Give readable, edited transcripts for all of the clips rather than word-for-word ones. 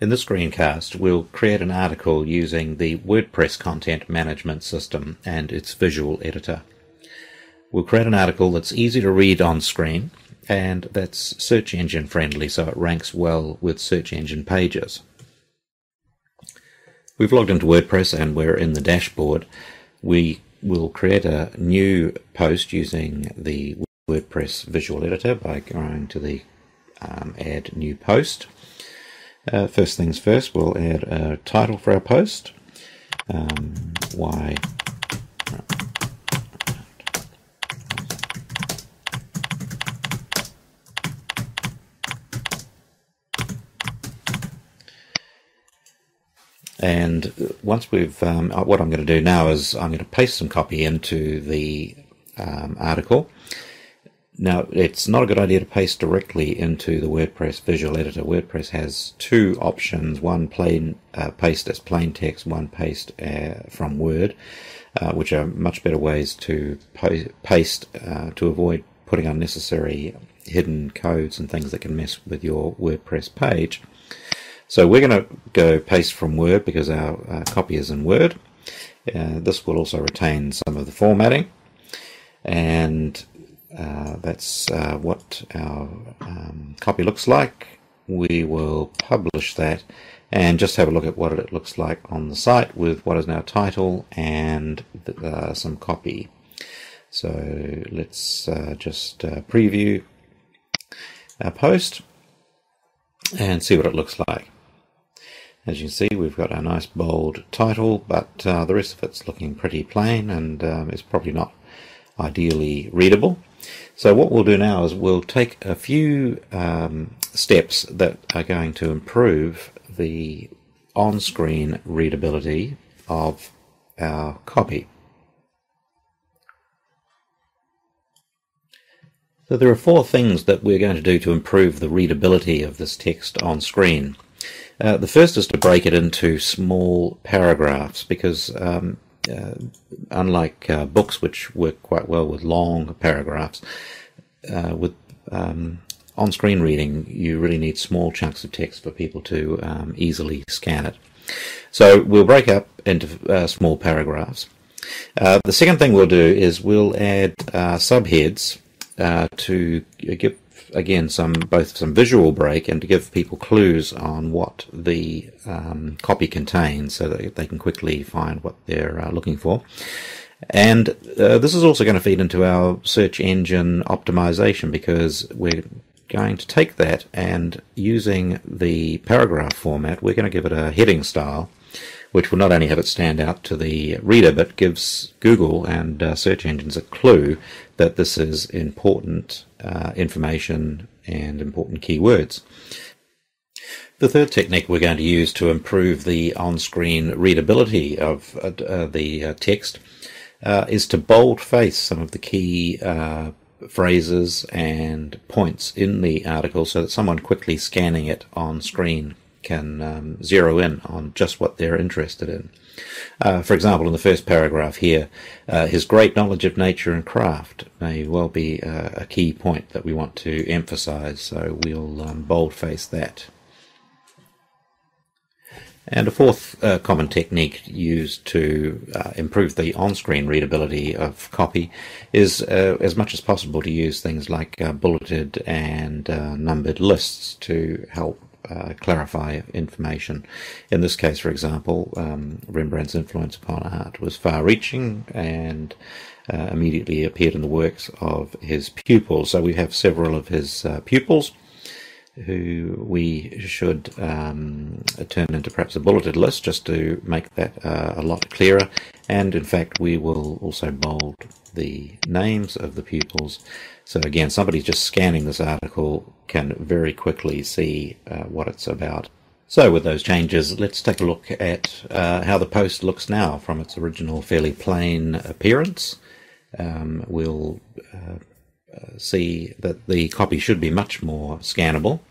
In this screencast, we'll create an article using the WordPress content management system and its visual editor. We'll create an article that's easy to read on screen and that's search engine friendly, so it ranks well with search engine pages. We've logged into WordPress and we're in the dashboard. We will create a new post using the WordPress visual editor by going to the add new post. First things first, we'll add a title for our post. And once we've, what I'm going to do now is I'm going to paste some copy into the article. Now, it's not a good idea to paste directly into the WordPress visual editor. WordPress has two options, one plain paste as plain text, one paste from Word, which are much better ways to paste to avoid putting unnecessary hidden codes and things that can mess with your WordPress page. So we're going to go paste from Word because our copy is in Word. This will also retain some of the formatting, and that's what our copy looks like. We will publish that and just have a look at what it looks like on the site with what is now title and some copy. So let's just preview our post and see what it looks like. As you can see, we've got a nice bold title, but the rest of it's looking pretty plain and it's probably not ideally readable. So what we'll do now is we'll take a few steps that are going to improve the on-screen readability of our copy. So there are four things that we're going to do to improve the readability of this text on screen. The first is to break it into small paragraphs, because unlike books, which work quite well with long paragraphs, with on-screen reading you really need small chunks of text for people to easily scan it. So we'll break up into small paragraphs. The second thing we'll do is we'll add subheads to give, again, both some visual break and to give people clues on what the copy contains so that they can quickly find what they're looking for. And this is also going to feed into our search engine optimization, because we're going to take that and, using the paragraph format, we're going to give it a heading style which will not only have it stand out to the reader but gives Google and search engines a clue that this is important information and important keywords. The third technique we're going to use to improve the on-screen readability of the text is to boldface some of the key phrases and points in the article so that someone quickly scanning it on screen can zero in on just what they're interested in. For example, in the first paragraph here, his great knowledge of nature and craft may well be a key point that we want to emphasize, so we'll boldface that. And a fourth common technique used to improve the on-screen readability of copy is, as much as possible, to use things like bulleted and numbered lists to help clarify information. In this case, for example, Rembrandt's influence upon art was far-reaching and immediately appeared in the works of his pupils. So we have several of his pupils who we should turn into perhaps a bulleted list just to make that a lot clearer. And in fact, we will also bold the names of the pupils. So again, somebody just scanning this article can very quickly see what it's about. So with those changes, let's take a look at how the post looks now from its original fairly plain appearance. We'll see that the copy should be much more scannable.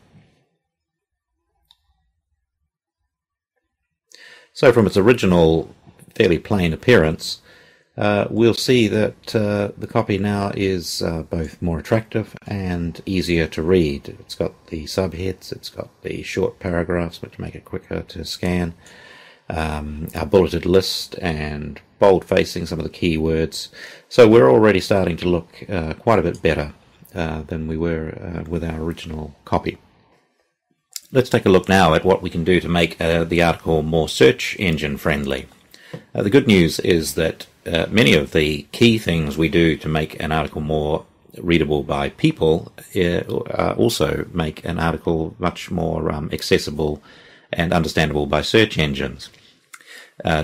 So from its original fairly plain appearance, we'll see that the copy now is both more attractive and easier to read. It's got the subheads, it's got the short paragraphs which make it quicker to scan, our bulleted list and bold facing some of the keywords. So we're already starting to look quite a bit better than we were with our original copy. Let's take a look now at what we can do to make the article more search engine friendly. The good news is that many of the key things we do to make an article more readable by people also make an article much more accessible and understandable by search engines.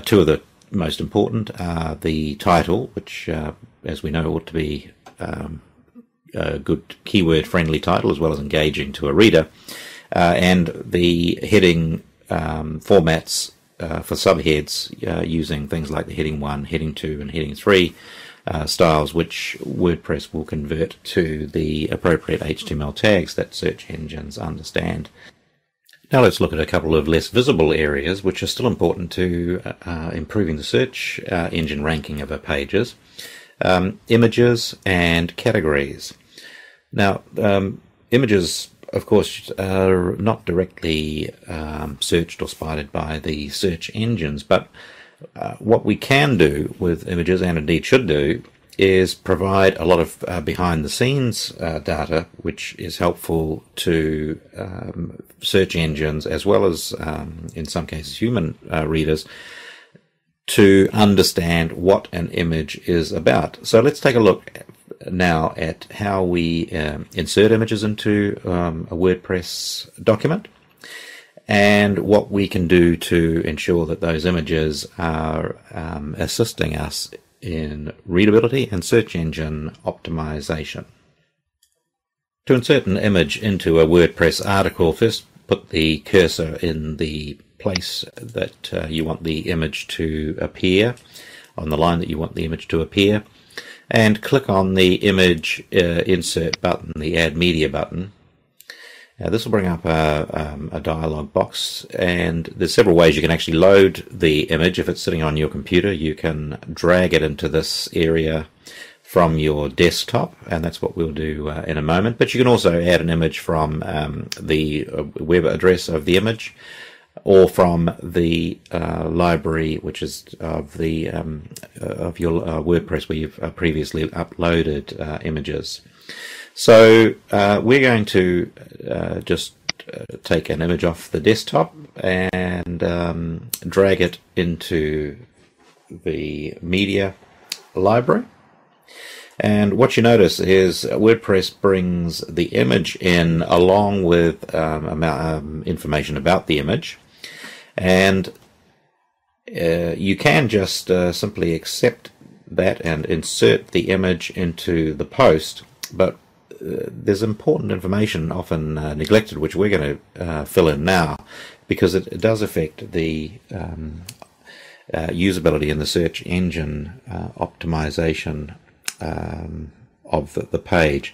Two of the most important are the title, which as we know ought to be a good keyword friendly title as well as engaging to a reader, and the heading formats for subheads using things like the heading 1, heading 2 and heading 3 styles, which WordPress will convert to the appropriate HTML tags that search engines understand. Now let's look at a couple of less visible areas which are still important to improving the search engine ranking of our pages. Images and categories. Now images of course are not directly searched or spotted by the search engines, but what we can do with images, and indeed should do, is provide a lot of behind-the-scenes data which is helpful to search engines as well as, in some cases, human readers to understand what an image is about. So let's take a look now at how we insert images into a WordPress document and what we can do to ensure that those images are assisting us in readability and search engine optimization. To insert an image into a WordPress article, first put the cursor in the place that you want the image to appear, on the line that you want the image to appear, and click on the image insert button, the add media button. This will bring up a dialog box, and there's several ways you can actually load the image. If it's sitting on your computer, you can drag it into this area from your desktop, and that's what we'll do in a moment. But you can also add an image from the web address of the image, or from the library, which is of the of your WordPress, where you've previously uploaded images. So we're going to just take an image off the desktop and drag it into the media library. And what you notice is WordPress brings the image in along with information about the image, and you can just simply accept that and insert the image into the post, but there's important information often neglected, which we're going to fill in now, because it does affect the usability and the search engine optimization of the page.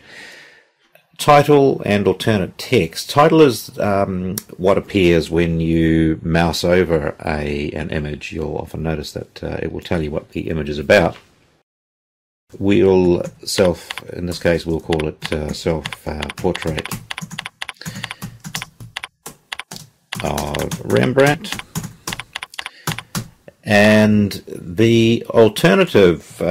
Title and alternate text. Title is what appears when you mouse over an image. You'll often notice that it will tell you what the image is about. In this case, we'll call it self-portrait of Rembrandt. And the alternative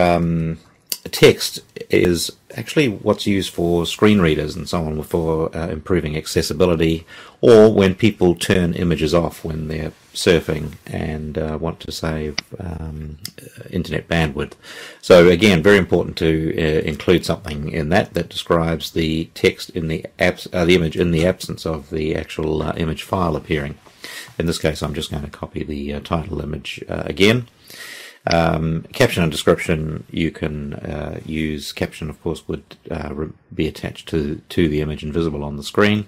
text is actually what's used for screen readers and so on, for improving accessibility, or when people turn images off when they're surfing and want to save internet bandwidth. So again, very important to include something in that describes the text in the image in the absence of the actual image file appearing. In this case, I'm just going to copy the title image again. Caption and description, you can use. Caption, of course, would be attached to the image and visible on the screen.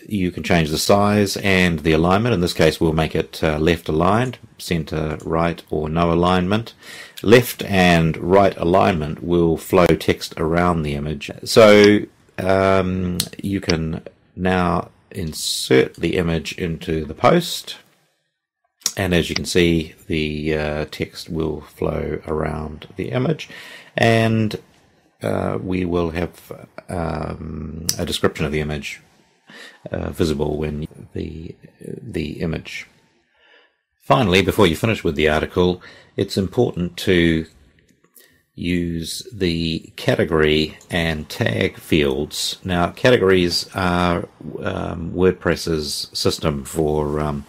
You can change the size and the alignment. In this case, we'll make it left aligned, center, right, or no alignment. Left and right alignment will flow text around the image. So you can now insert the image into the post. And as you can see, the text will flow around the image, and we will have a description of the image visible when the image. Finally, before you finish with the article, it's important to use the category and tag fields. Now, categories are WordPress's system for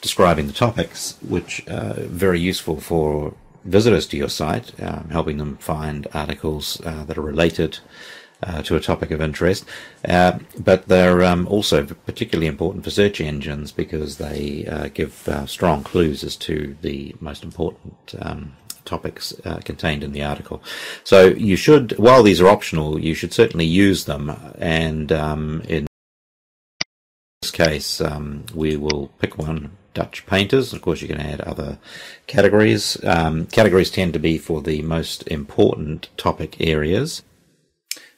describing the topics, which are very useful for visitors to your site, helping them find articles that are related to a topic of interest, but they're also particularly important for search engines because they give strong clues as to the most important topics contained in the article. So you should, while these are optional, you should certainly use them, and in this case we will pick one, Dutch painters. Of course, you can add other categories. Categories tend to be for the most important topic areas,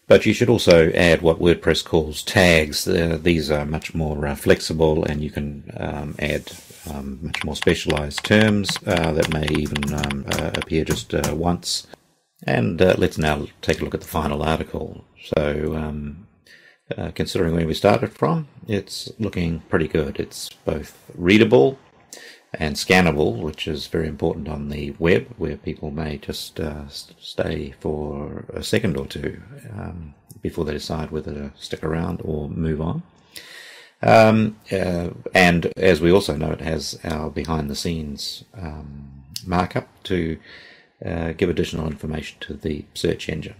but you should also add what WordPress calls tags. These are much more flexible, and you can add much more specialized terms that may even appear just once. And let's now take a look at the final article. So considering where we started from, it's looking pretty good. It's both readable and scannable, which is very important on the web, where people may just stay for a second or two before they decide whether to stick around or move on. And as we also know, it has our behind-the-scenes markup to give additional information to the search engine.